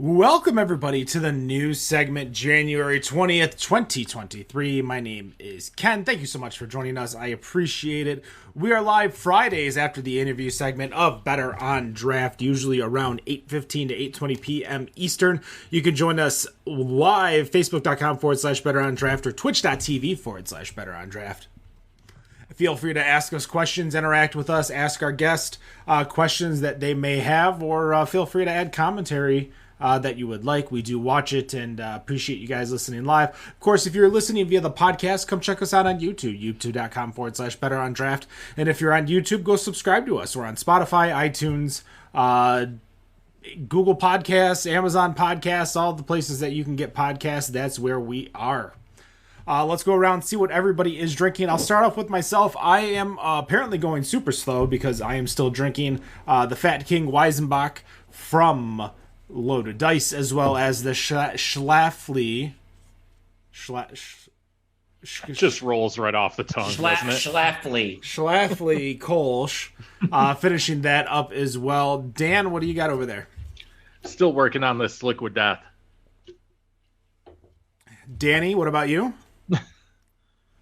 Welcome, everybody, to the news segment, January 20th, 2023. My name is Ken. Thank you so much for joining us. I appreciate it. We are live Fridays after the interview segment of Better on Draft, usually around 8:15 to 8:20 p.m. Eastern. You can join us live, facebook.com/Better on Draft or twitch.tv/Better on Draft. Feel free to ask us questions, interact with us, ask our guest questions that they may have, or feel free to add commentary that you would like. We do watch it and appreciate you guys listening live. Of course, if you're listening via the podcast, come check us out on YouTube, youtube.com/Better on Draft. And if you're on YouTube, go subscribe to us. We're on Spotify, iTunes, Google Podcasts, Amazon Podcasts, all the places that you can get podcasts. That's where we are. Let's go around and see what everybody is drinking. I'll start off with myself. I am apparently going super slow because I am still drinking the Fat King Weizenbach from Loaded Dice, as well as the Schlafly. Just rolls right off the tongue, doesn't it? Schlafly Kolsch. Finishing that up as well. Dan, what do you got over there? Still working on this Liquid Death. Danny, what about you?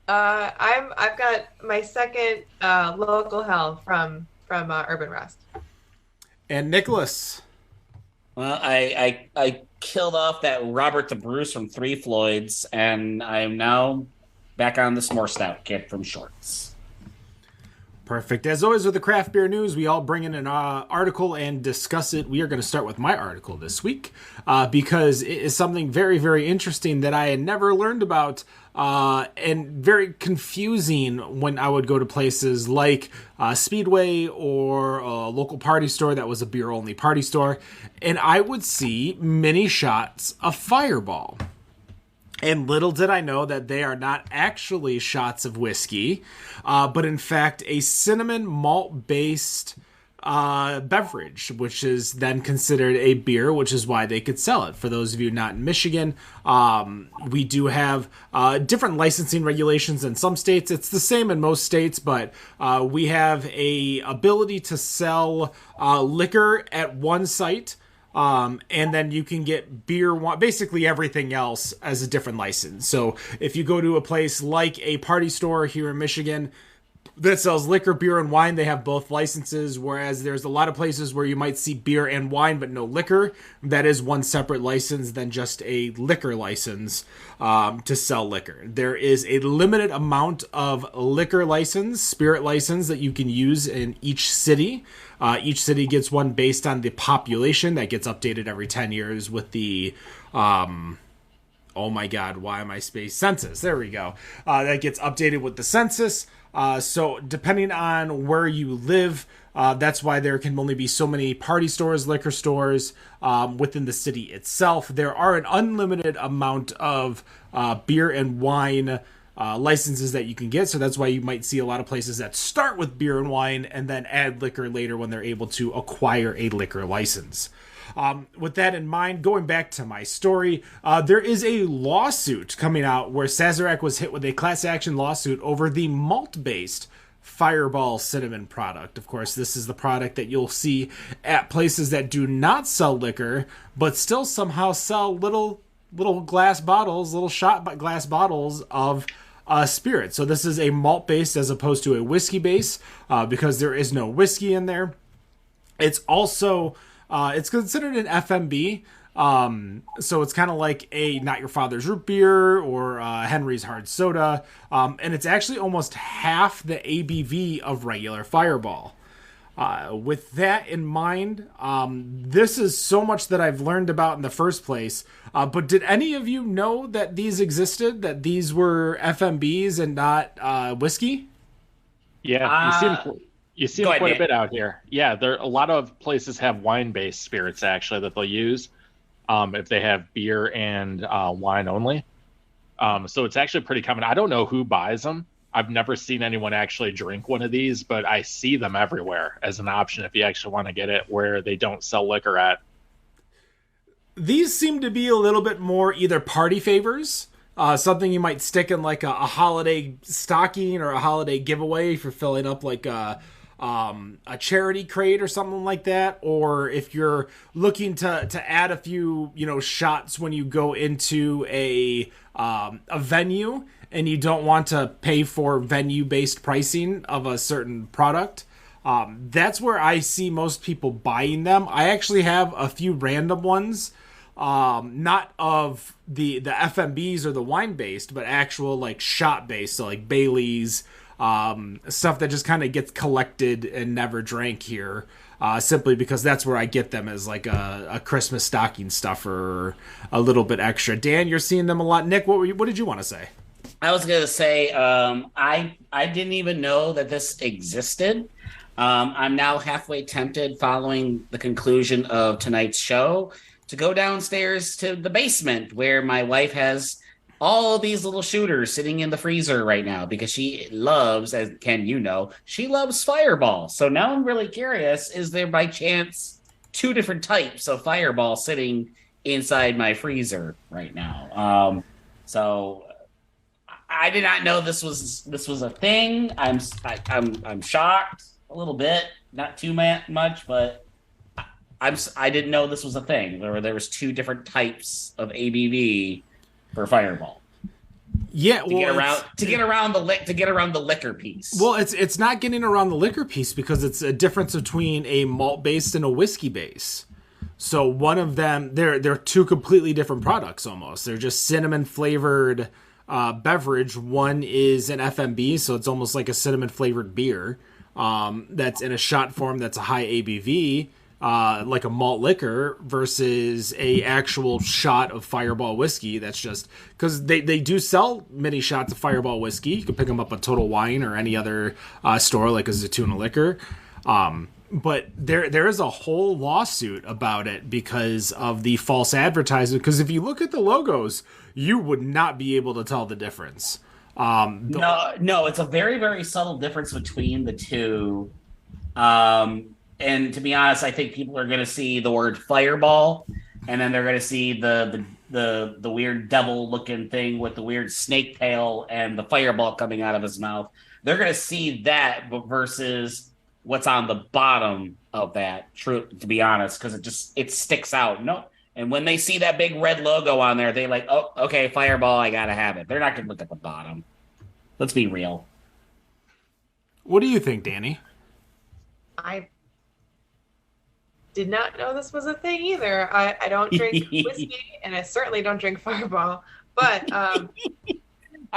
I've got my second local hell from Urban Rust. And Nicholas. Well, I killed off that Robert the Bruce from Three Floyds, and I am now back on the S'more Stout kit from Shorts. Perfect. As always with the craft beer news, we all bring in an article and discuss it. We are going to start with my article this week because it is something very, very interesting that I had never learned about and very confusing when I would go to places like Speedway or a local party store that was a beer-only party store, and I would see mini shots of Fireball. And little did I know that they are not actually shots of whiskey, but in fact a cinnamon malt-based beverage, which is then considered a beer, which is why they could sell it. For those of you not in Michigan, we do have different licensing regulations in some states. It's the same in most states, but we have a ability to sell liquor at one site. And then you can get beer, basically everything else as a different license. So if you go to a place like a party store here in Michigan that sells liquor, beer, and wine, they have both licenses, whereas there's a lot of places where you might see beer and wine but no liquor. That is one separate license than just a liquor license to sell liquor. There is a limited amount of liquor license, spirit license, that you can use in each city. Each city gets one based on the population that gets updated every 10 years with the, oh my God, why am I space? Census. There we go. That gets updated with the census. So depending on where you live, that's why there can only be so many party stores, liquor stores within the city itself. There are an unlimited amount of beer and wine licenses that you can get, so that's why you might see a lot of places that start with beer and wine and then add liquor later when they're able to acquire a liquor license. With that in mind, going back to my story, there is a lawsuit coming out where Sazerac was hit with a class action lawsuit over the malt-based Fireball cinnamon product. Of course, this is the product that you'll see at places that do not sell liquor, but still somehow sell little glass bottles, little shot glass bottles of spirit. So this is a malt base as opposed to a whiskey base because there is no whiskey in there. It's also it's considered an FMB, so it's kind of like a Not Your Father's Root Beer or Henry's Hard Soda, and it's actually almost half the ABV of regular Fireball. With that in mind, this is so much that I've learned about in the first place. But did any of you know that these existed, that these were FMBs and not whiskey? Yeah, you see them quite a bit out here. Yeah, there a lot of places have wine-based spirits actually that they'll use if they have beer and wine only. So it's actually pretty common. I don't know who buys them. I've never seen anyone actually drink one of these, but I see them everywhere as an option if you actually want to get it where they don't sell liquor at. These seem to be a little bit more either party favors, something you might stick in like a holiday stocking or a holiday giveaway if you're filling up like a a charity crate or something like that, or if you're looking to add a few, shots when you go into a venue and you don't want to pay for venue-based pricing of a certain product, that's where I see most people buying them. I actually have a few random ones, not of the FMBs or the wine-based, but actual like shot-based, so like Bailey's, stuff that just kind of gets collected and never drank here, simply because that's where I get them as like a Christmas stocking stuffer, or a little bit extra. Dan, you're seeing them a lot. Nick, what did you want to say? I was gonna say I didn't even know that this existed. I'm now halfway tempted, following the conclusion of tonight's show, to go downstairs to the basement where my wife has all these little shooters sitting in the freezer right now, because she loves, as Ken, she loves Fireball. So now I'm really curious, is there by chance 2 different types of Fireball sitting inside my freezer right now? So I did not know this was a thing. I'm shocked a little bit, not too much, but I didn't know this was a thing. There was 2 different types of ABV for Fireball. Yeah, to get around the liquor piece. Well, it's not getting around the liquor piece, because it's a difference between a malt based and a whiskey base. So one of them, they're 2 completely different products almost. They're just cinnamon flavored beverage. One is an FMB, so it's almost like a cinnamon flavored beer that's in a shot form that's a high ABV. Like a malt liquor, versus a actual shot of Fireball whiskey. That's just because they do sell mini shots of Fireball whiskey. You can pick them up at Total Wine or any other store like a Zaytuna Liquor. But there is a whole lawsuit about it because of the false advertisement. Because if you look at the logos, you would not be able to tell the difference. No, it's a very, very subtle difference between the 2. And to be honest, I think people are going to see the word Fireball, and then they're going to see the weird devil-looking thing with the weird snake tail and the fireball coming out of his mouth. They're going to see that versus what's on the bottom of that, to be honest, because it sticks out. No, and when they see that big red logo on there, they like, oh, okay, Fireball, I got to have it. They're not going to look at the bottom. Let's be real. What do you think, Danny? I did not know this was a thing either. I don't drink whiskey, and I certainly don't drink Fireball. But I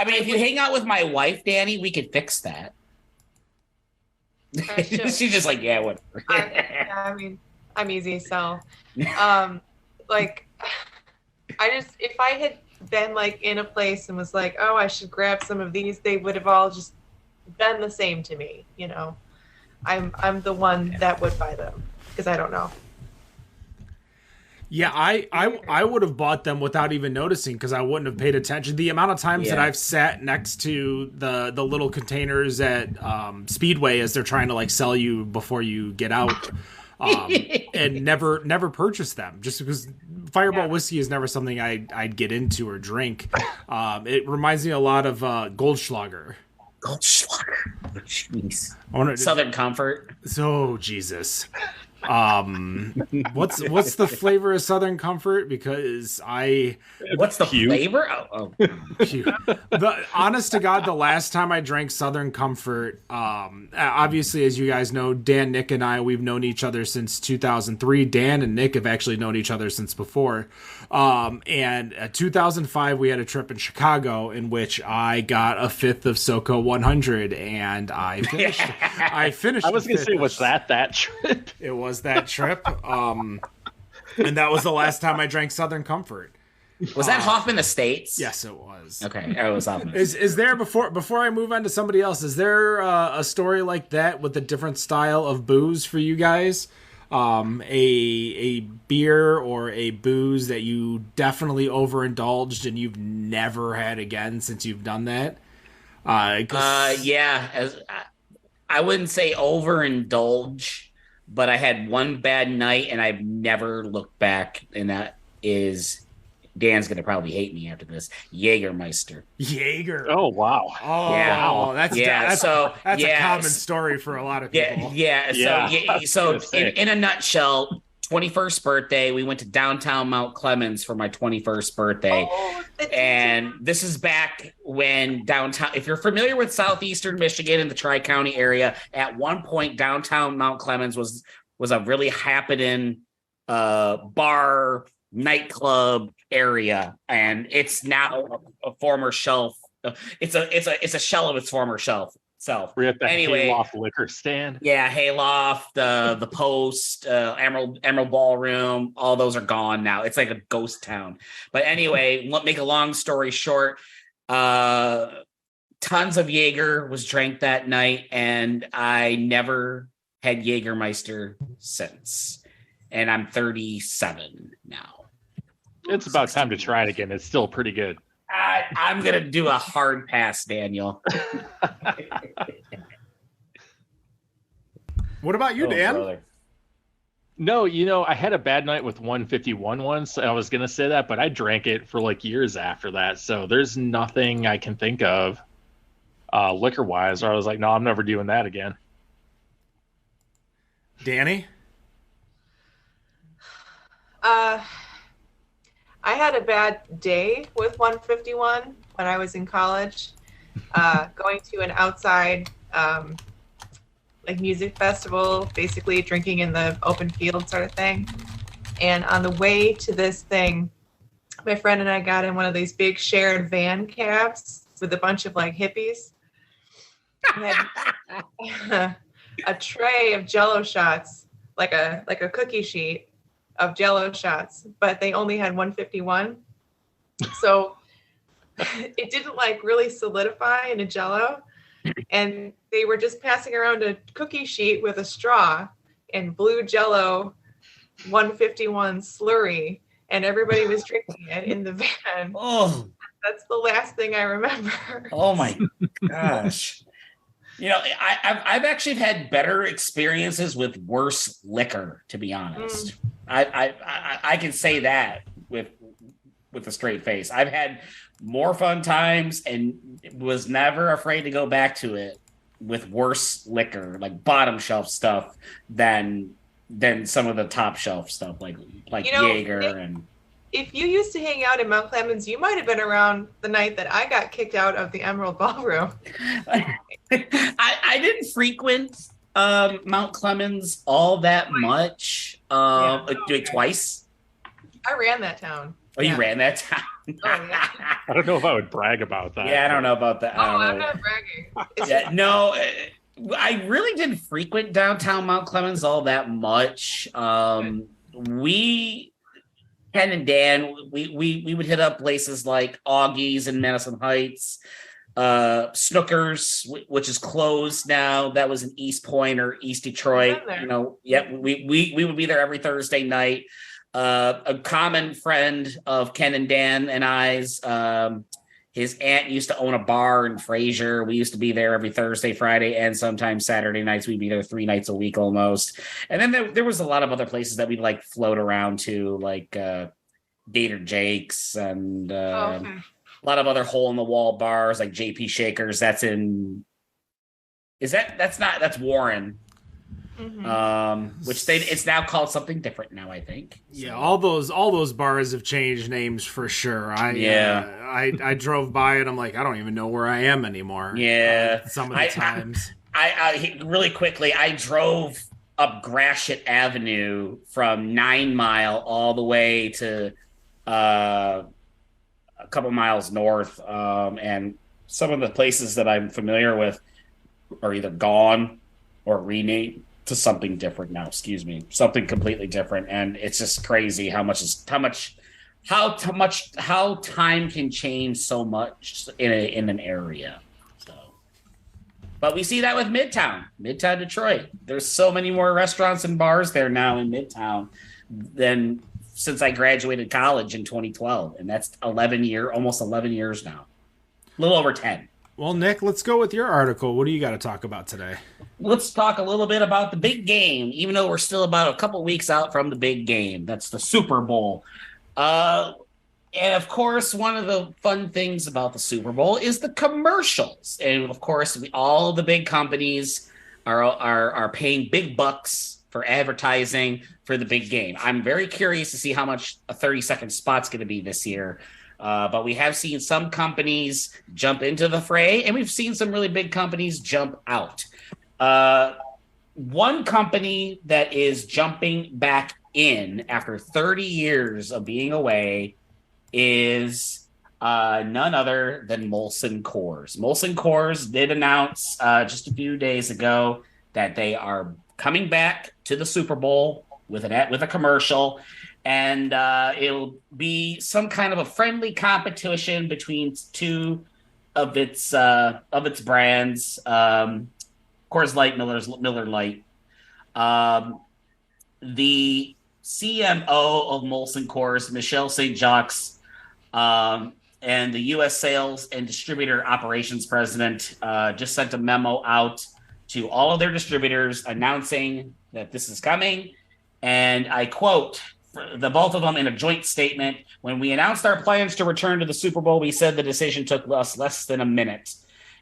mean, if you hang out with my wife, Danny, we could fix that. She's just like, yeah, whatever. I mean, I'm easy, so like, if I had been like in a place and was like, oh, I should grab some of these, they would have all just been the same to me. I'm the one that would buy them. Because I don't know. Yeah, I would have bought them without even noticing, because I wouldn't have paid attention. The amount of times that I've sat next to the little containers at Speedway as they're trying to like sell you before you get out, and never purchased them, just because Fireball whiskey is never something I'd get into or drink. It reminds me a lot of Goldschlager. Jeez. Southern Comfort. So Jesus. What's the flavor of Southern Comfort? Because what's the flavor? Honest to God, the last time I drank Southern Comfort, obviously, as you guys know, Dan, Nick, and we've known each other since 2003. Dan and Nick have actually known each other since before. And 2005, we had a trip in Chicago in which I got a 5th of SoCo 100, and I finished. I was going to say, was that trip? It was that trip. And that was the last time I drank Southern Comfort. Was that Hoffman Estates? Yes, it was. Okay, it was Hoffman. Is there, before I move on to somebody else, is there a story like that with a different style of booze for you guys? A beer or a booze that you definitely overindulged and you've never had again since you've done that? Yeah. I wouldn't say overindulge, but I had one bad night and I've never looked back, and that is Dan's gonna probably hate me after this. Jägermeister. Jaeger. Oh wow. Oh, Yeah. that's a common story for a lot of people. So in a nutshell, 21st birthday, we went to downtown Mount Clemens for my 21st birthday. And this is back when downtown, if you're familiar with southeastern Michigan and the Tri-County area, at one point downtown Mount Clemens was a really happening bar, nightclub area, and it's now a former shelf. It's a shell of its former shelf. We're at the Hayloft liquor stand. Yeah, Hayloft, the Post, Emerald Ballroom, all those are gone now. It's like a ghost town. But anyway, make a long story short, tons of Jaeger was drank that night, and I never had Jägermeister since. And I'm 37 now. It's about time to try it again. It's still pretty good. I'm going to do a hard pass, Daniel. What about you, Dan? Brother. No, I had a bad night with 151 once. I was going to say that, but I drank it for like years after that. So there's nothing I can think of liquor-wise where I was like, no, I'm never doing that again. Danny? I had a bad day with 151 when I was in college, going to an outside like music festival, basically drinking in the open field sort of thing. And on the way to this thing, my friend and I got in one of these big shared van cabs with a bunch of like hippies. We had a tray of Jell-O shots, like a cookie sheet of Jell-O shots, but they only had 151. So it didn't like really solidify into Jell-O. And they were just passing around a cookie sheet with a straw and blue Jell-O 151 slurry. And everybody was drinking it in the van. Oh, that's the last thing I remember. Oh my gosh. I've actually had better experiences with worse liquor, to be honest. I can say that with a straight face. I've had more fun times and was never afraid to go back to it with worse liquor, like bottom shelf stuff, than some of the top shelf stuff, like Jaeger. And if you used to hang out in Mount Clemens, you might have been around the night that I got kicked out of the Emerald Ballroom. I didn't frequent Mount Clemens all that much. Twice. I ran that town. Oh, you ran that town? Oh, yeah. I don't know if I would brag about that. Yeah, I don't know about that. I'm not bragging. Yeah, no, I really didn't frequent downtown Mount Clemens all that much. Ken and Dan, we would hit up places like Augie's in Madison Heights, Snookers, which is closed now. That was in East Point or East Detroit. We would be there every Thursday night. A common friend of Ken and Dan and I's, his aunt used to own a bar in Fraser. We used to be there every Thursday, Friday, and sometimes Saturday nights. We'd be there 3 nights a week almost. And then there was a lot of other places that we'd like float around to, like Gator Jake's and a lot of other hole in the wall bars like JP Shakers. That's Warren. Mm-hmm. It's now called something different now, I think. So. Yeah, all those bars have changed names for sure. I drove by it. I'm like, I don't even know where I am anymore. Yeah, some of the times. I really quickly, I drove up Gratiot Avenue from 9 Mile all the way to a couple miles north, and some of the places that I'm familiar with are either gone or renamed to something different now. Something completely different, and it's just crazy how time can change so much in an area. So, but we see that with Midtown Detroit. There's so many more restaurants and bars there now in Midtown than since I graduated college in 2012, and that's almost 11 years now, a little over 10. Well, Nick, let's go with your article. What do you got to talk about today? Let's talk a little bit about the big game, even though we're still about a couple weeks out from the big game. That's the Super Bowl. And of course, one of the fun things about the Super Bowl is the commercials. And of course, all the big companies are paying big bucks for advertising for the big game. I'm very curious to see how much a 30-second spot's going to be this year. But we have seen some companies jump into the fray, and we've seen some really big companies jump out. One company that is jumping back in after 30 years of being away is none other than Molson Coors. Molson Coors did announce just a few days ago that they are coming back to the Super Bowl with a commercial, and it'll be some kind of a friendly competition between two of its brands, Coors Light, Miller Lite. The CMO of Molson Coors, Michelle St. Jacques, and the U.S. Sales and Distributor Operations President just sent a memo out to all of their distributors announcing that this is coming. And I quote the both of them in a joint statement: "When we announced our plans to return to the Super Bowl, we said the decision took us less than a minute.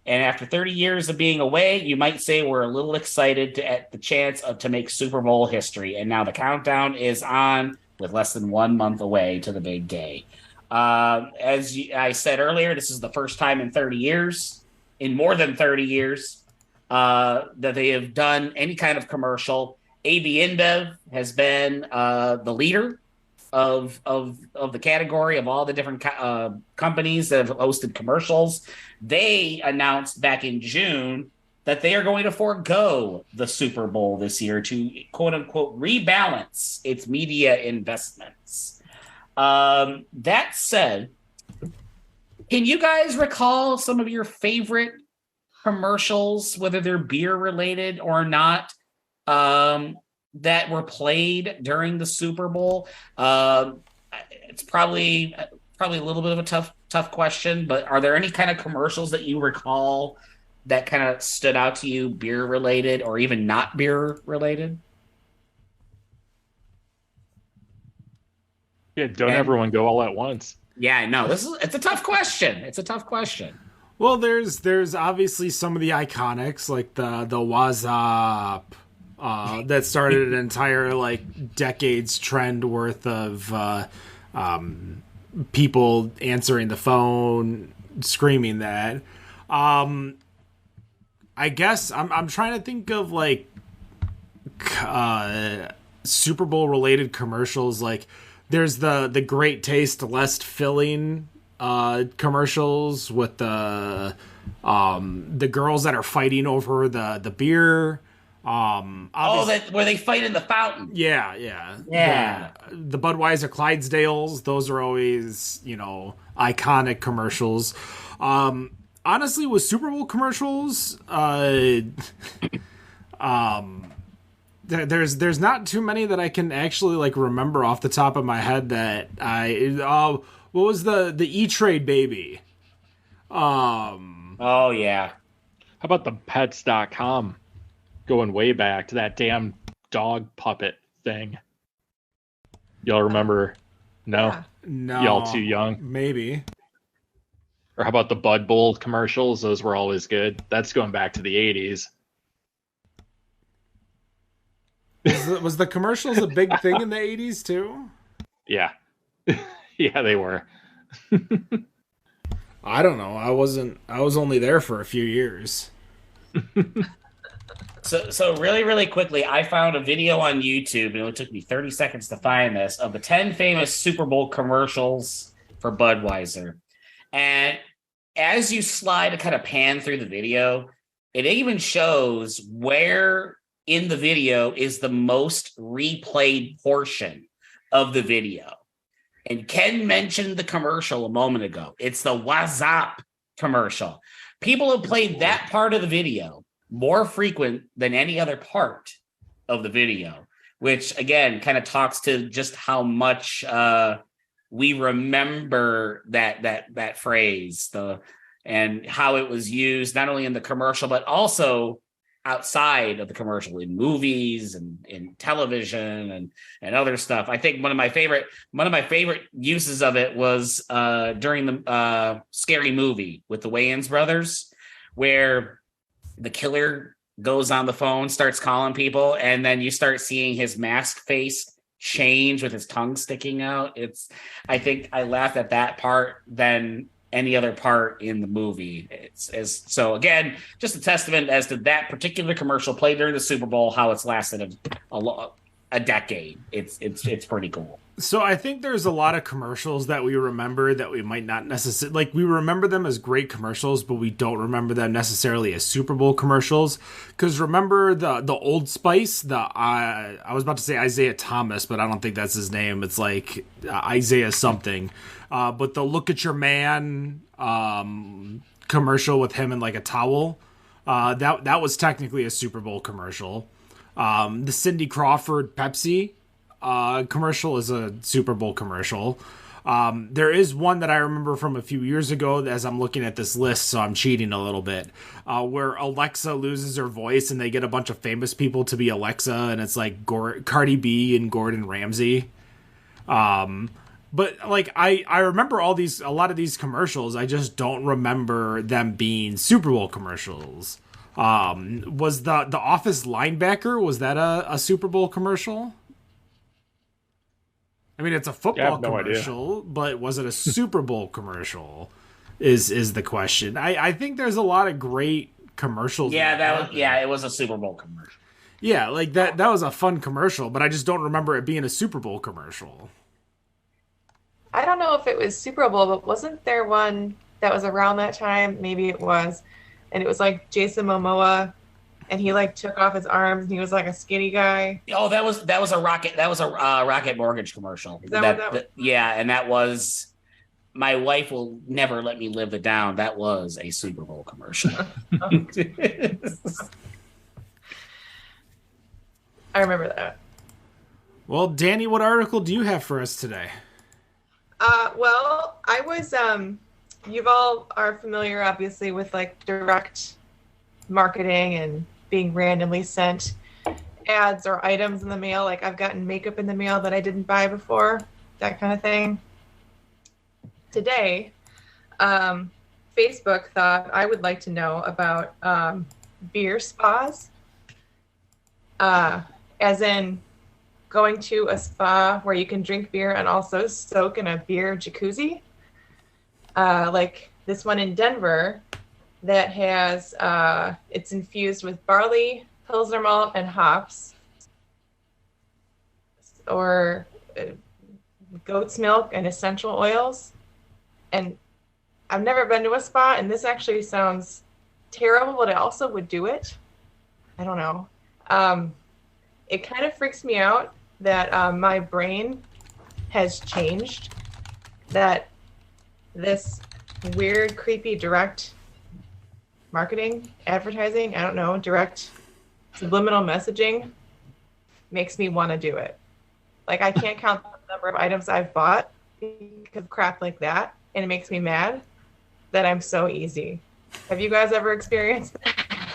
And after 30 years of being away, you might say we're a little excited at the chance to make Super Bowl history. And now the countdown is on with less than 1 month away to the big day." As I said earlier, this is the first time in more than 30 years, that they have done any kind of commercial. AB InBev has been the leader of the category of all the different companies that have hosted commercials. They announced back in June that they are going to forego the Super Bowl this year to quote unquote rebalance its media investments. That said, can you guys recall some of your favorite commercials, whether they're beer related or not, that were played during the Super Bowl? It's probably a little bit of a tough question, but are there any kind of commercials that you recall that kind of stood out to you, beer related or even not beer related? Yeah, don't everyone go all at once. Yeah, I know. It's a tough question. Well, there's obviously some of the iconics like the Wazop, that started an entire like decades trend worth of people answering the phone, screaming that. I guess I'm trying to think of like Super Bowl related commercials. Like there's the Great Taste Less Filling commercials with the girls that are fighting over the beer. Where they fight in the fountain. Yeah. The Budweiser Clydesdales, those are always, iconic commercials. Honestly, with Super Bowl commercials, there's not too many that I can actually like remember off the top of my head that what was the E-Trade baby? Oh yeah. How about the pets.com? Going way back to that damn dog puppet thing. Y'all remember? No? Yeah. No. Y'all too young? Maybe. Or how about the Bud Bowl commercials? Those were always good. That's going back to the 80s. Was the commercials a big thing in the 80s too? Yeah. Yeah, they were. I don't know. I was only there for a few years. So really, really quickly, I found a video on YouTube, and it took me 30 seconds to find this, of the 10 famous Super Bowl commercials for Budweiser. And as you slide to kind of pan through the video, it even shows where in the video is the most replayed portion of the video. And Ken mentioned the commercial a moment ago. It's the Wazop commercial. People have played that part of the video more frequent than any other part of the video, which again kind of talks to just how much we remember that phrase, and how it was used not only in the commercial but also outside of the commercial in movies and in television and other stuff. I think one of my favorite uses of it was during the Scary Movie with the Wayans brothers, where the killer goes on the phone, starts calling people, and then you start seeing his masked face change with his tongue sticking out. I think I laughed at that part than any other part in the movie. So again, just a testament as to that particular commercial played during the Super Bowl, how it's lasted a decade. It's pretty cool. So I think there's a lot of commercials that we remember that we might not necessarily, like, we remember them as great commercials, but we don't remember them necessarily as Super Bowl commercials. Because remember the Old Spice, I was about to say Isaiah Thomas, but I don't think that's his name. It's like Isaiah something. But the Look at Your Man commercial with him in like a towel, that was technically a Super Bowl commercial. The Cindy Crawford Pepsi commercial is a Super Bowl commercial. There is one that I remember from a few years ago as I'm looking at this list, so I'm cheating a little bit, where Alexa loses her voice and they get a bunch of famous people to be Alexa, and it's like Cardi B and Gordon Ramsay. But like I remember a lot of these commercials. I just don't remember them being Super Bowl commercials. Was the Office linebacker, was that a Super Bowl commercial? I mean, it's a football commercial, but was it a Super Bowl commercial? Is the question. I think there's a lot of great commercials. Yeah, it was a Super Bowl commercial. Yeah, like that was a fun commercial, but I just don't remember it being a Super Bowl commercial. I don't know if it was Super Bowl, but wasn't there one that was around that time? Maybe it was. And it was like Jason Momoa, and he like took off his arms and he was like a skinny guy. Oh, that was a Rocket Mortgage commercial. Yeah, and that was My Wife Will Never Let Me Live It Down. That was a Super Bowl commercial. I remember that. Well, Danny, what article do you have for us today? Well, I was, you all are familiar, obviously, with like direct marketing and being randomly sent ads or items in the mail. Like I've gotten makeup in the mail that I didn't buy before, that kind of thing. Today, Facebook thought I would like to know about beer spas, as in going to a spa where you can drink beer and also soak in a beer jacuzzi. Like this one in Denver that has, it's infused with barley, Pilsner malt, and hops, or goat's milk and essential oils. And I've never been to a spa, and this actually sounds terrible, but I also would do it. I don't know. It kind of freaks me out that my brain has changed, that this weird, creepy, direct marketing, advertising, I don't know, direct subliminal messaging makes me want to do it. Like I can't count the number of items I've bought because of crap like that, and it makes me mad that I'm so easy. Have you guys ever experienced that?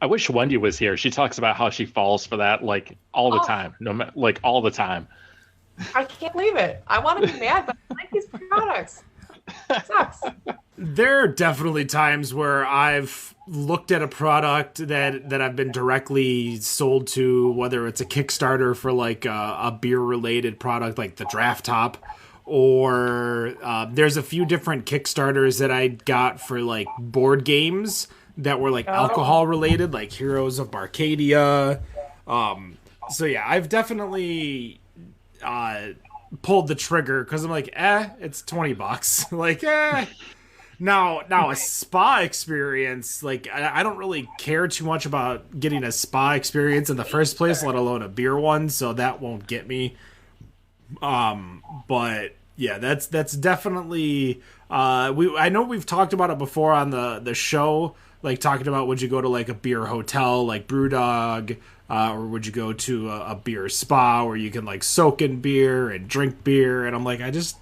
I wish Wendy was here. She talks about how she falls for that like all the time. Like all the time. I can't believe it. I want to be mad, but I like these products. It sucks. There are definitely times where I've looked at a product that I've been directly sold to, whether it's a Kickstarter for like a beer related product like the Draft Top, or there's a few different Kickstarters that I got for like board games that were like alcohol related, like Heroes of Barcadia. So yeah, I've definitely pulled the trigger because I'm like, it's $20. Like, Now a spa experience, like I don't really care too much about getting a spa experience in the first place, let alone a beer one, so that won't get me. But yeah, that's definitely I know we've talked about it before on the show, like talking about would you go to like a beer hotel like Brewdog, or would you go to a beer spa where you can like soak in beer and drink beer, and I'm like I just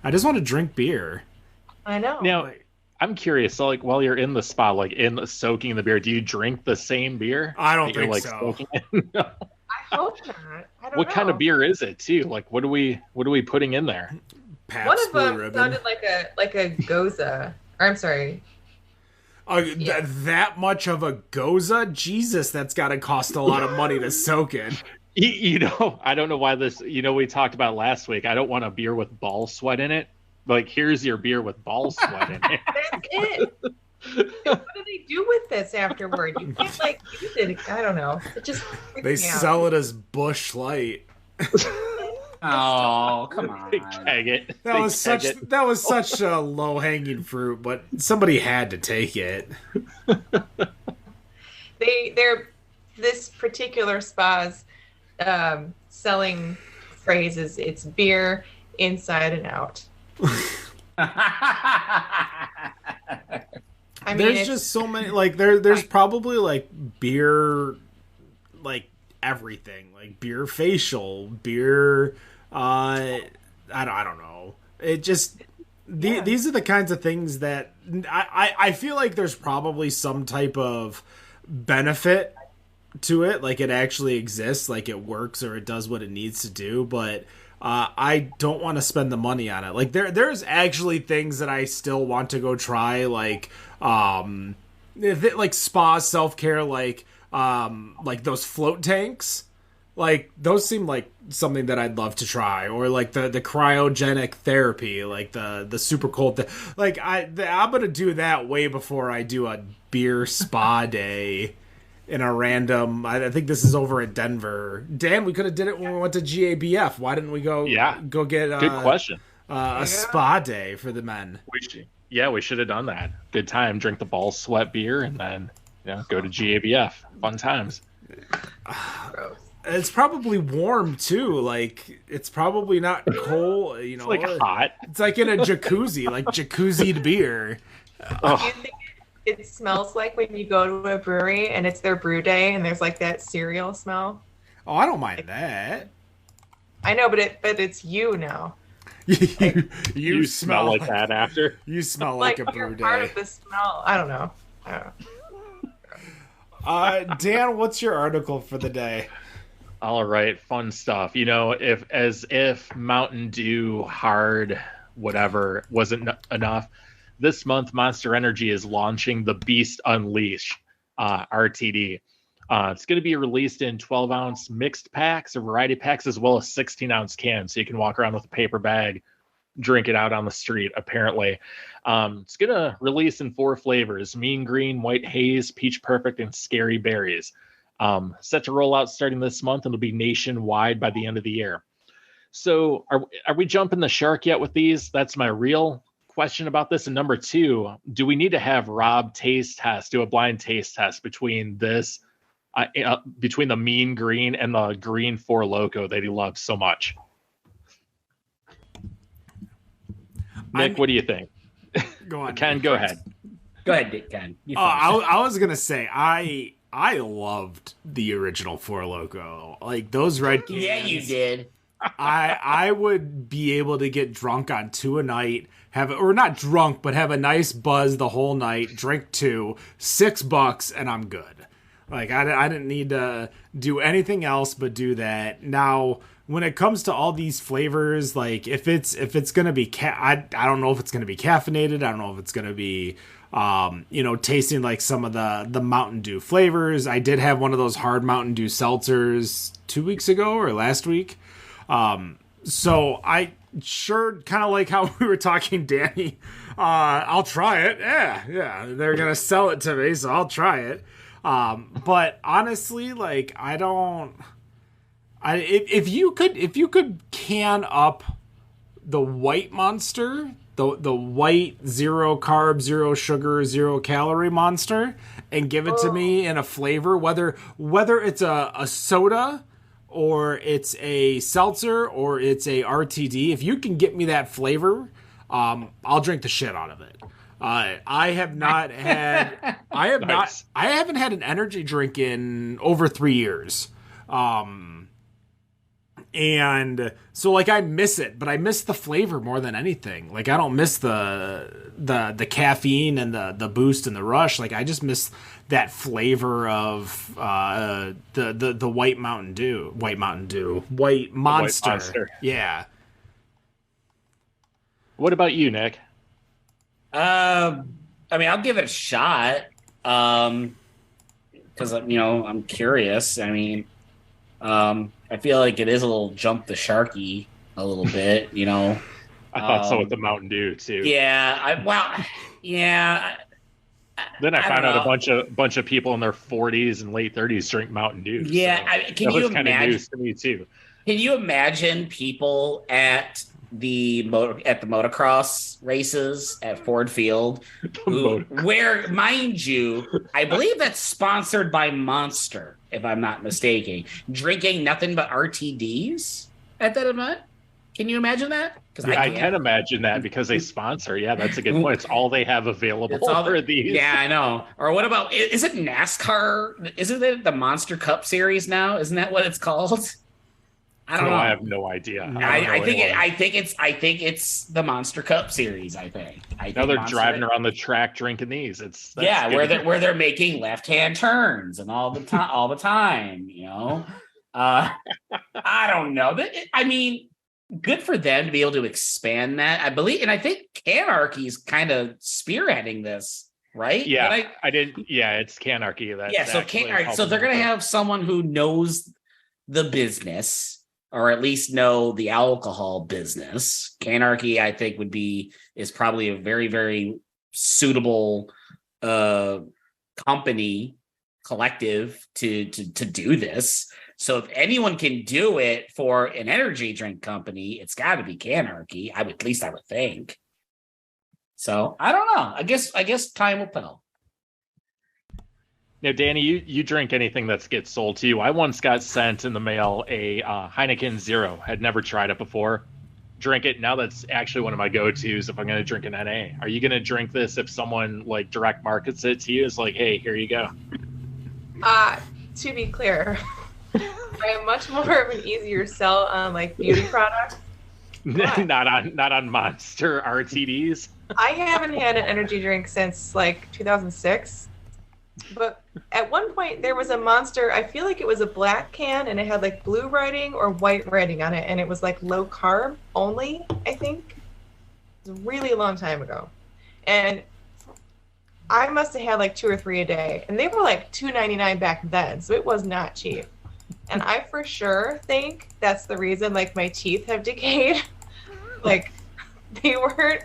want to drink beer. I know. Now, I'm curious. So, like, while you're in the spa, like soaking the beer, do you drink the same beer? I don't think so. I hope not. I don't know. What kind of beer is it too? Like, what are we putting in there? Pabst One of Blue them Ribbon. sounded like a Goza. Or I'm sorry. That much of a Goza? Jesus, that's got to cost a lot of money to soak in. You know, I don't know why this. You know, we talked about last week. I don't want a beer with ball sweat in it. Like, here's your beer with ball sweat in it. That's it. What do they do with this afterward? You can't like use it. I don't know. It just freaks They me sell out. it as Busch Light. Oh, come on. Big keg it. That was such a low hanging fruit, but somebody had to take it. They're this particular spa's selling phrase is it's beer inside and out. I mean, There's just so many, like, there's probably, like, beer, like, everything. Like, beer facial, beer, I don't know. It just, these are the kinds of things that, I feel like there's probably some type of benefit to it. Like, it actually exists, like, it works or it does what it needs to do, but I don't want to spend the money on it. Like, there's actually things that I still want to go try, like spa self-care, like those float tanks. Like, those seem like something that I'd love to try, or like the cryogenic therapy, like the super cold like I'm gonna do that way before I do a beer spa day in a random, I think this is over in Denver. Dan, we could have did it when we went to GABF. Why didn't we go get Good question. A spa day for the men? We should have done that. Good time. Drink the ball sweat beer and then go to GABF. Fun times. gross. It's probably warm too. Like, it's probably not cold. You know, It's like hot. It's like in a jacuzzi, like jacuzzied beer. Do you think it smells like when you go to a brewery and it's their brew day and there's like that cereal smell? Oh, I don't mind that. I know, but it's you now. you smell like that after. You smell like a you're brew part day. of the smell. I don't know. Dan, what's your article for the day? All right, fun stuff. You know, if Mountain Dew hard whatever wasn't enough, this month Monster Energy is launching the Beast Unleash RTD. It's going to be released in 12-ounce mixed packs or variety packs, as well as 16-ounce cans, so you can walk around with a paper bag, drink it out on the street, apparently. It's going to release in 4 flavors: Mean Green, White Haze, Peach Perfect, and Scary Berries. Set to roll out starting this month, and it'll be nationwide by the end of the year. So are we jumping the shark yet with these? That's my real question about this. And number 2, do we need to have Rob do a blind taste test between this, between the Mean Green and the Green 4 Loco that he loves so much? Nick, what do you think? Go on, Ken, go ahead. Go ahead, Ken. I was gonna say I loved the original 4 Loco. Like, those red cans. Yeah, you did. I would be able to get drunk on 2 a night, or not drunk, but have a nice buzz the whole night, drink 2, $6, and I'm good. Like, I didn't need to do anything else but do that. Now, when it comes to all these flavors, like, if it's gonna be I don't know if it's gonna be caffeinated. I don't know if it's gonna be tasting like some of the Mountain Dew flavors. I did have one of those hard Mountain Dew seltzers 2 weeks ago or last week. So I sure kind of like how we were talking, Danny. I'll try it. Yeah. They're going to sell it to me, so I'll try it. But honestly, like, if you could can up the white Monster, the white 0 carb, 0 sugar, 0 calorie Monster, and give it to me in a flavor, whether it's a soda or it's a seltzer or it's a RTD, if you can get me that flavor, I'll drink the shit out of it. I haven't had an energy drink in over 3 years. And so like I miss it, but I miss the flavor more than anything. Like I don't miss the caffeine and the boost and the rush. Like I just miss that flavor of the white monster. Yeah. What about you, Nick? I mean, I'll give it a shot. Because I'm curious. I mean, I feel like it is a little jump the sharky a little bit, I thought so with the Mountain Dew too. Yeah. Then I found out a bunch of people in their 40s and late 30s drink Mountain Dew. Yeah, so can you imagine? News to me too. Can you imagine people at the motocross races at Ford Field, where, mind you, I believe that's sponsored by Monster, if I'm not mistaken, drinking nothing but RTDs at that event? Can you imagine that? Yeah, I can imagine that because they sponsor. Yeah, that's a good point. It's all they have available for these. Yeah, I know. Or what about, is it NASCAR? Isn't it the Monster Cup Series now? Isn't that what it's called? I don't know. I have no idea. I think it's the Monster Cup Series. I think now they're driving around the track drinking these. Where they're making left hand turns and all the time. I don't know. I mean, good for them to be able to expand that. I believe, and I think Canarchy is kind of spearheading this, right? Yeah, it's Canarchy. So they're going to have someone who knows the business, or at least know the alcohol business. Canarchy, I think, is probably a very, very suitable collective to do this. So if anyone can do it for an energy drink company, it's got to be Canarchy. I would think. So I don't know. I guess time will tell. Now, Danny, you drink anything that gets sold to you. I once got sent in the mail a Heineken Zero. Had never tried it before. Drink it. Now that's actually one of my go-tos if I'm going to drink an NA. Are you going to drink this if someone like direct markets it to you? It's like, hey, here you go. To be clear, I am much more of an easier sell on like beauty products. not on Monster RTDs. I haven't had an energy drink since like 2006. But at one point there was a Monster, I feel like it was a black can and it had like blue writing or white writing on it, and it was like low carb only, I think. It was a really long time ago. And I must have had like 2 or 3 a day, and they were like $2.99 back then, so it was not cheap. And I for sure think that's the reason like my teeth have decayed. Like they were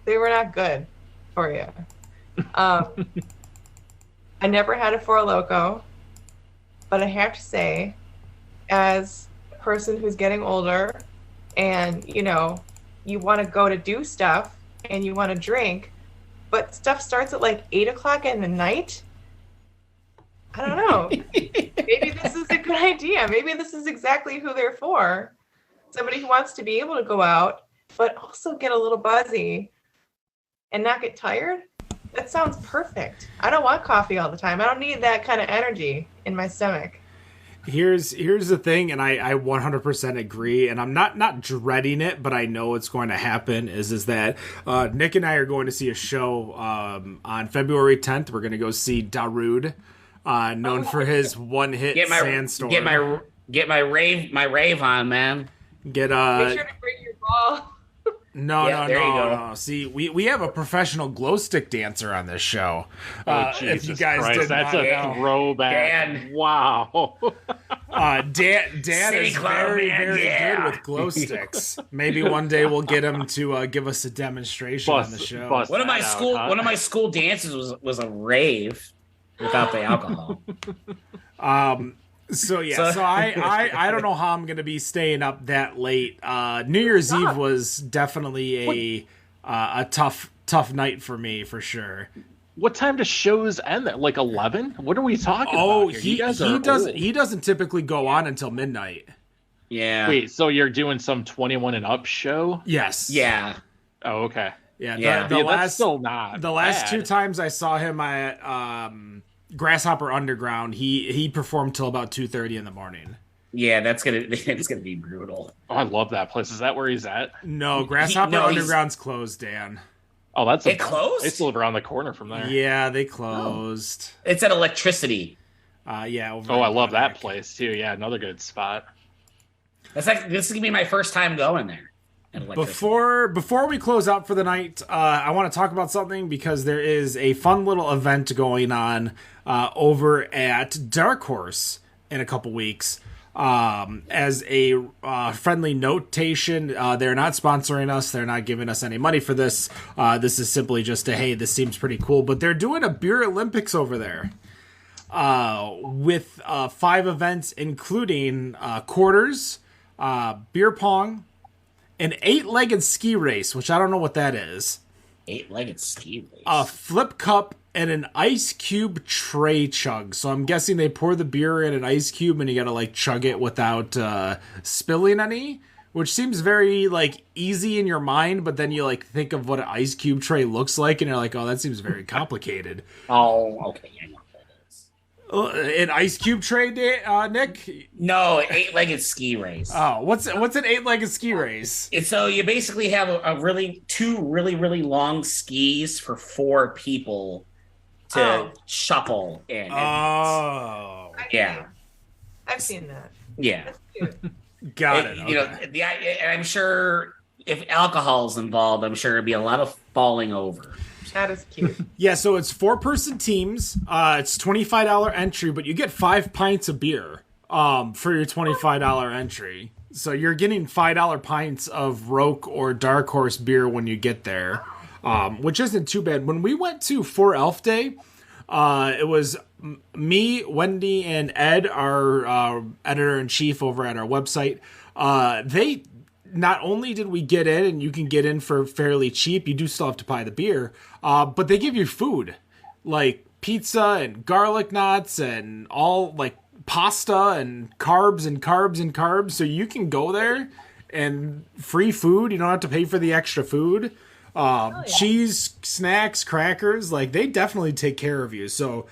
not good for you. I never had a Four Loko, but I have to say, as a person who's getting older and, you want to go to do stuff and you want to drink, but stuff starts at like 8 o'clock in the night, I don't know. Maybe this is a good idea. Maybe this is exactly who they're for. Somebody who wants to be able to go out, but also get a little buzzy and not get tired. That sounds perfect. I don't want coffee all the time. I don't need that kind of energy in my stomach. Here's the thing, and I 100% agree, and I'm not dreading it, but I know it's going to happen, is that Nick and I are going to see a show on February 10th. We're going to go see Darude, known for his one-hit Sandstorm. Get my rave on, man. Make sure to bring your ball. No. See, we have a professional glow stick dancer on this show. If you guys did that's a throwback. Dan. Wow. Dan is very, very good with glow sticks. Maybe one day we'll get him to give us a demonstration on the show. One of my school dances was a rave without the alcohol. So I don't know how I'm gonna be staying up that late. New Year's Eve was definitely a tough night for me, for sure. What time do shows end? At like 11? What are we talking about here? He doesn't typically go on until midnight. Yeah. Wait, so you're doing some 21 and up show? Yes. Yeah. Oh, okay. Yeah. That's still not the last 2 times I saw him at Grasshopper Underground, he performed till about 2:30 in the morning. Yeah, it's gonna be brutal. Oh, I love that place. Is that where he's at? No, Grasshopper Underground's closed, Dan. Oh, it closed? They still live around the corner from there. Yeah, they closed. Oh. It's at Electricity. Yeah. I love that place too. Yeah, another good spot. This is gonna be my first time going there. Before we close out for the night, I want to talk about something because there is a fun little event going on over at Dark Horse in a couple weeks. As a friendly notation, they're not sponsoring us. They're not giving us any money for this. This is simply just hey, this seems pretty cool. But they're doing a beer Olympics over there with 5 events, including quarters, beer pong, an 8-legged ski race, which I don't know what that is. 8-legged ski race. A flip cup and an ice cube tray chug. So I'm guessing they pour the beer in an ice cube and you gotta like chug it without spilling any, which seems very like easy in your mind, but then you like think of what an ice cube tray looks like and you're like, oh, that seems very complicated. Oh, okay. I know what that is. An ice cube tray, Nick? No, 8-legged ski race. Oh, what's an 8-legged ski race? It's so you basically have two really long skis for 4 people to shuffle in. Oh, yeah. I've seen that. Yeah. Got it. You know, and I'm sure if alcohol's involved, I'm sure it'd be a lot of falling over. That is cute. Yeah, so it's 4-person teams. It's $25 entry, but you get 5 pints of beer for your $25 entry. So you're getting $5 pints of Roke or Dark Horse beer when you get there, which isn't too bad. When we went to 4 Elf Day, it was me, Wendy, and Ed, our editor-in-chief over at our website. They not only did we get in, and you can get in for fairly cheap, you do still have to buy the beer, but they give you food, like pizza and garlic knots and all like pasta and carbs and carbs and carbs. So you can go there and free food. You don't have to pay for the extra food. Cheese, snacks, crackers, like they definitely take care of you. So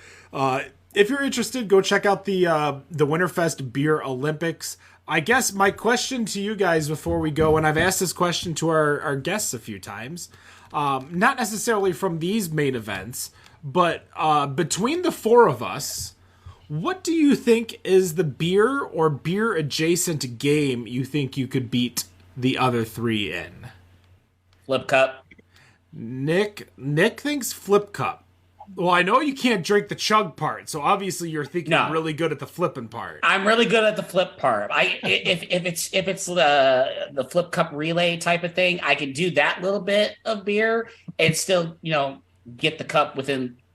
if you're interested, go check out the Winterfest Beer Olympics. I guess my question to you guys before we go, and I've asked this question to our guests a few times, not necessarily from these main events, but between the 4 of us, what do you think is the beer or beer adjacent game you think you could beat the other 3 in? Flip cup. Nick thinks flip cup. Well, I know you can't drink the chug part, so obviously you're thinking really good at the flipping part. I'm really good at the flip part. If it's the flip cup relay type of thing, I can do that little bit of beer and still, get the cup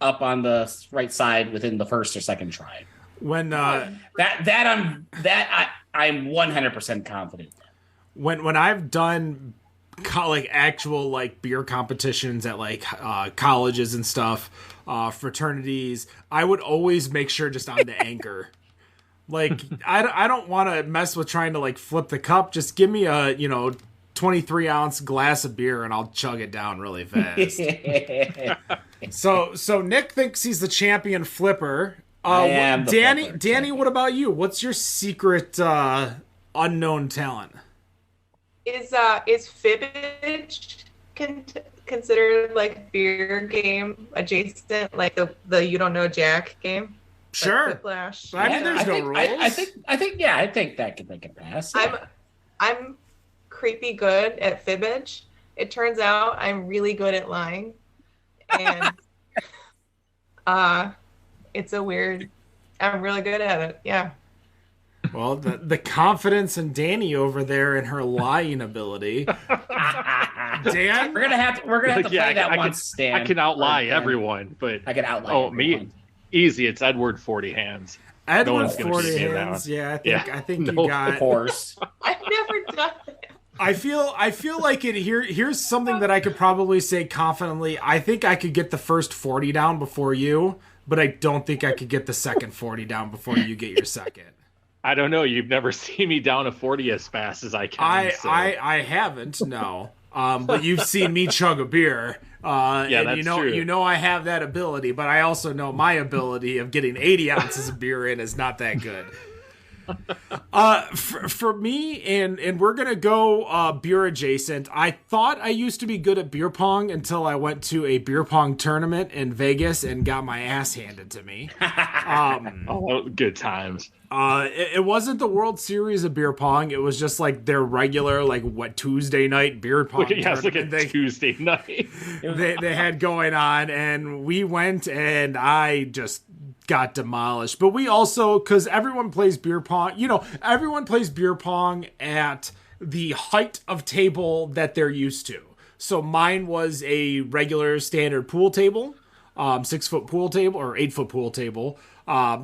up on the right side within the first or second try. When I'm 100% confident. When I've done actual like beer competitions at like colleges and stuff, fraternities, I would always make sure just on the anchor. Like I don't want to mess with trying to like flip the cup. Just give me a 23-ounce glass of beer and I'll chug it down really fast. So Nick thinks he's the champion flipper. Danny, what about you? What's your secret unknown talent? Is Fibbage considered like beer game adjacent, like the You Don't Know Jack game? Sure. Like Whiplash. I mean, there's no rules. I think that can pass. Yeah. I'm creepy good at Fibbage. It turns out I'm really good at lying, and it's a weird. I'm really good at it. Yeah. Well, the confidence in Danny over there and her lying ability. Dan, we're gonna have to play that once. Stan. I can outlie everyone, but I can outlie. Oh, me, easy. It's Edward 40 Hands. Edward 40 Hands. Yeah, I think you got. Of course. I've never done that. I feel like it. Here's something that I could probably say confidently. I think I could get the first 40 down before you, but I don't think I could get the second 40 down before you get your second. I don't know. You've never seen me down a 40 as fast as I can. I haven't, no. But you've seen me chug a beer. That's true. You know I have that ability, but I also know my ability of getting 80 ounces of beer in is not that good. For me, and we're gonna go beer adjacent. I thought I used to be good at beer pong until I went to a beer pong tournament in Vegas and got my ass handed to me. Good times. It wasn't the World Series of beer pong. It was just like their regular, Tuesday night beer pong. It's like a Tuesday night. they had going on, and we went, and I just got demolished. But we also, because everyone plays beer pong, everyone plays beer pong at the height of table that they're used to. So mine was a regular standard pool table, 6-foot pool table or 8-foot pool table.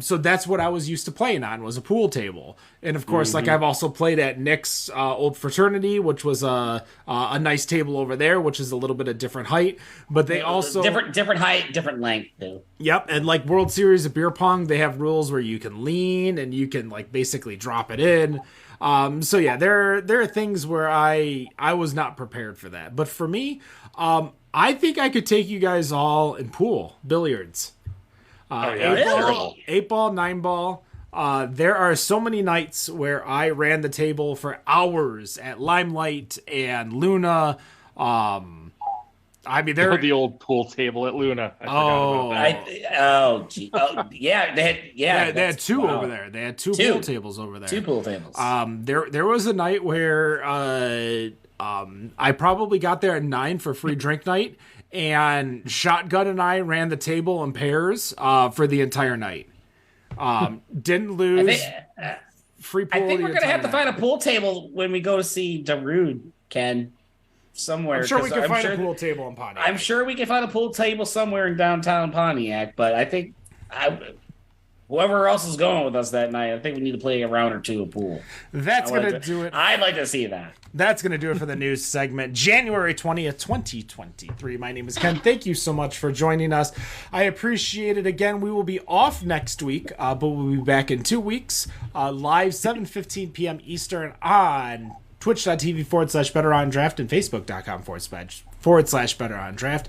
So that's what I was used to playing on, was a pool table. And of course, I've also played at Nick's old fraternity, which was a nice table over there, which is a little bit of different height. But they also different height, different length too. Yep, and like World Series of beer pong, they have rules where you can lean and you can basically drop it in. So yeah, there are things where I was not prepared for that. But for me, I think I could take you guys all in pool billiards. 8 ball, 9 ball. There are so many nights where I ran the table for hours at Limelight and Luna. They're the old pool table at Luna. They had two over there. They had two pool tables over there. Two pool tables. There was a night where I probably got there at 9 for free drink night. And Shotgun and I ran the table in pairs for the entire night. Didn't lose. Free pool. I think we're going to have to find a pool table when we go to see Darude, Ken, somewhere. I'm sure we can find a pool table in Pontiac. I'm sure we can find a pool table somewhere in downtown Pontiac, but I think whoever else is going with us that night, I think we need to play a round or two of pool. That's going to do it. I'd like to see that. That's going to do it for the news segment. January 20th, 2023. My name is Ken. Thank you so much for joining us. I appreciate it. Again, we will be off next week, but we'll be back in 2 weeks, live 7:15 p.m. Eastern on twitch.tv/BetterOnDraft and Facebook.com/BetterOnDraft.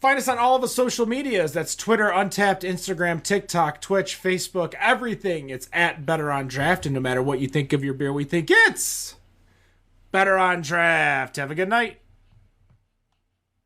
Find us on all the social medias. That's Twitter, Untapped, Instagram, TikTok, Twitch, Facebook, everything. It's at Better on Draft. And no matter what you think of your beer, we think it's Better on Draft. Have a good night.